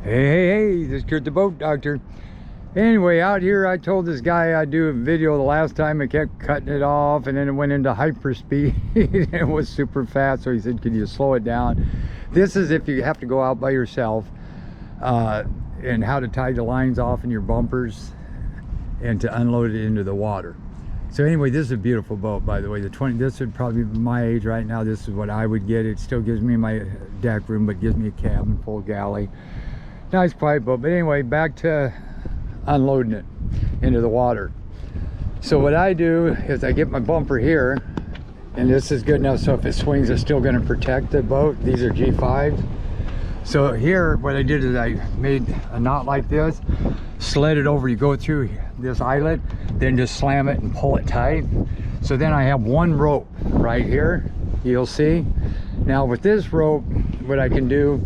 Hey, this is Kurt the Boat Doctor. Anyway, out here I told this guy I'd do a video the last time. I kept cutting it off and then it went into hyperspeed. It was super fast, so he said, can you slow it down? This is if you have to go out by yourself, and how to tie the lines off in your bumpers and to unload it into the water. So anyway, this is a beautiful boat, by the way. This would probably be my age right now. This is what I would get. It still gives me my deck room, but gives me a cabin, full galley. Nice quiet boat. But anyway, back to unloading it into the water. So what I do is I get my bumper here, and this is good enough so if it swings it's still going to protect the boat. These are G5s. So here what I did is I made a knot like this, slid it over. You go through this eyelet, then just slam it and pull it tight. So then I have one rope right here, you'll see. Now with this rope, what I can do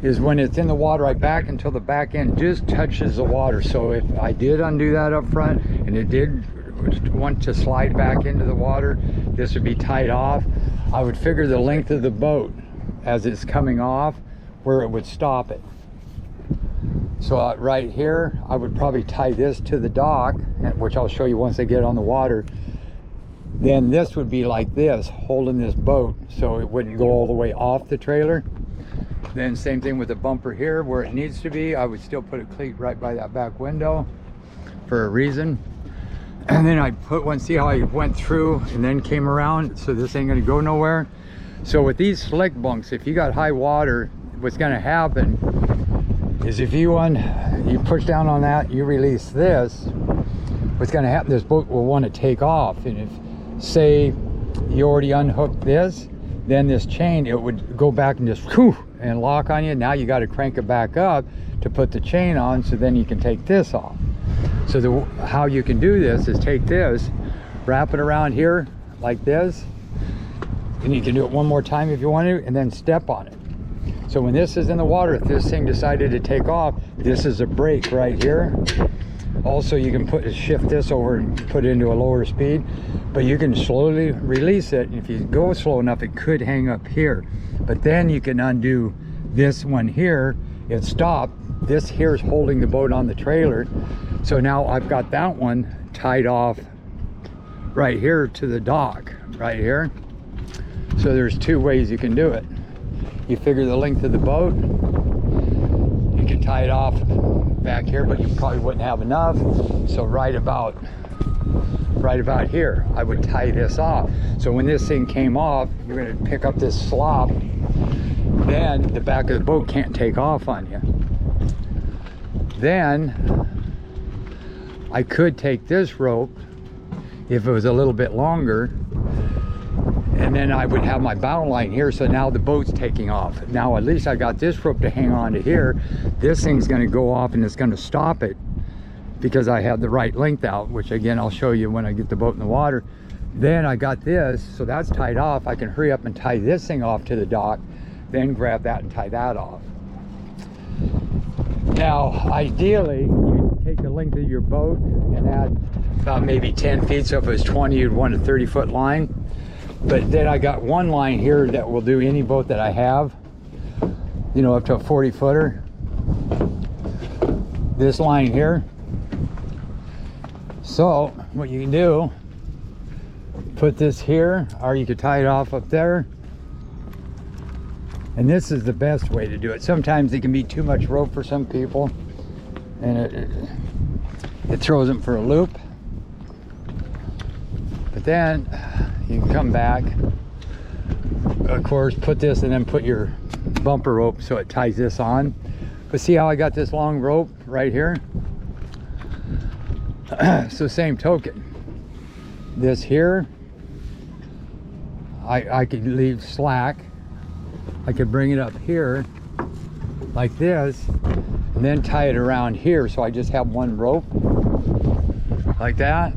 is when it's in the water, I back until the back end just touches the water. So if I did undo that up front and it did want to slide back into the water, this would be tied off. I would figure the length of the boat as it's coming off where it would stop it. So right here, I would probably tie this to the dock, which I'll show you once I get on the water. Then this would be like this, holding this boat so it wouldn't go all the way off the trailer. Then same thing with the bumper here where it needs to be. I would still put a cleat right by that back window for a reason. And then I put one, see how I went through and then came around, so this ain't gonna go nowhere. So with these slick bunks, if you got high water, what's gonna happen is if you push down on that, you release this, what's gonna happen, this boat will want to take off. And if, say, you already unhooked this, then this chain, it would go back and just whew, and lock on you. Now you got to crank it back up to put the chain on, so then you can take this off. So how you can do this is take this, wrap it around here like this, and you can do it one more time if you want to, and then step on it. So when this is in the water, if this thing decided to take off, this is a brake right here. Also, you can shift this over and put it into a lower speed, but you can slowly release it. And if you go slow enough, it could hang up here. But then you can undo this one here. It stopped. This here is holding the boat on the trailer. So now I've got that one tied off right here to the dock, right here. So there's two ways you can do it. You figure the length of the boat. You can tie it off back here, but you probably wouldn't have enough. So right about here, I would tie this off. So when this thing came off, you're going to pick up this slop, then the back of the boat can't take off on you. Then I could take this rope if it was a little bit longer, and then I would have my bow line here, so now the boat's taking off. Now at least I got this rope to hang on to here. This thing's going to go off and it's going to stop it because I had the right length out, which again I'll show you when I get the boat in the water. Then I got this, so that's tied off. I can hurry up and tie this thing off to the dock, then grab that and tie that off. Now ideally you take the length of your boat and add about maybe 10 feet. So if it was 20, you'd want a 30-foot line. But then I got one line here that will do any boat that I have, you know, up to a 40-footer. This line here. So what you can do, put this here, or you could tie it off up there. And this is the best way to do it. Sometimes it can be too much rope for some people, and it throws them for a loop. But then you can come back, of course, put this and then put your bumper rope so it ties this on. But see how I got this long rope right here? So same token, this here, I could leave slack. I could bring it up here like this and then tie it around here, so I just have one rope like that.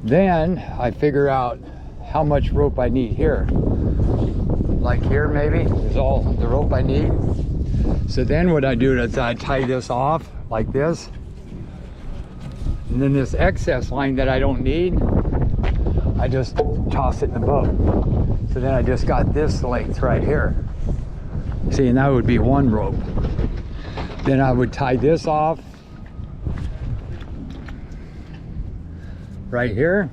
Then I figure out how much rope I need here. Like here maybe is all the rope I need. So then what I do is I tie this off like this. And then this excess line that I don't need, I just toss it in the boat. So then I just got this length right here. See, and that would be one rope. Then I would tie this off right here.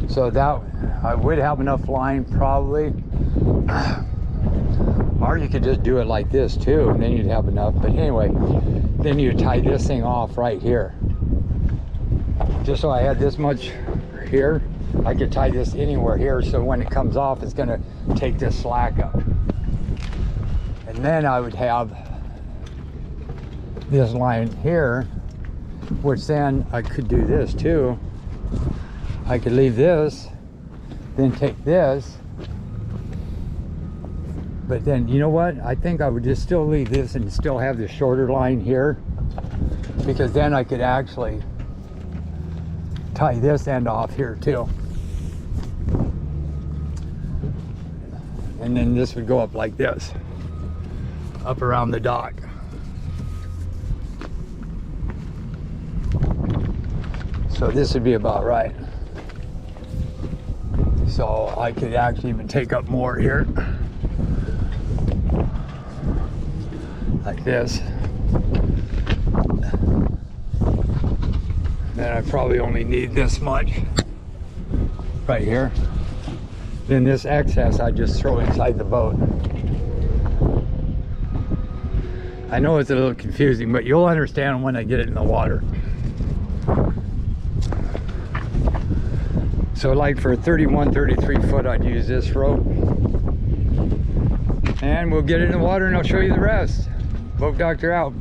So that I would have enough line probably. Or you could just do it like this too, and then you'd have enough. But anyway, then you tie this thing off right here. Just so I had this much here, I could tie this anywhere here, so when it comes off, it's gonna take this slack up. And then I would have this line here, which then I could do this too. I could leave this, then take this. But then, you know what? I think I would just still leave this and still have the shorter line here, because then I could actually tie this end off here too. And then this would go up like this, up around the dock. So this would be about right. So I could actually even take up more here. Like this. Then I probably only need this much right here. Then this excess I just throw inside the boat. I know it's a little confusing, but you'll understand when I get it in the water. So like for 31, 33 foot, I'd use this rope. And we'll get it in the water and I'll show you the rest. Boat Doctor out.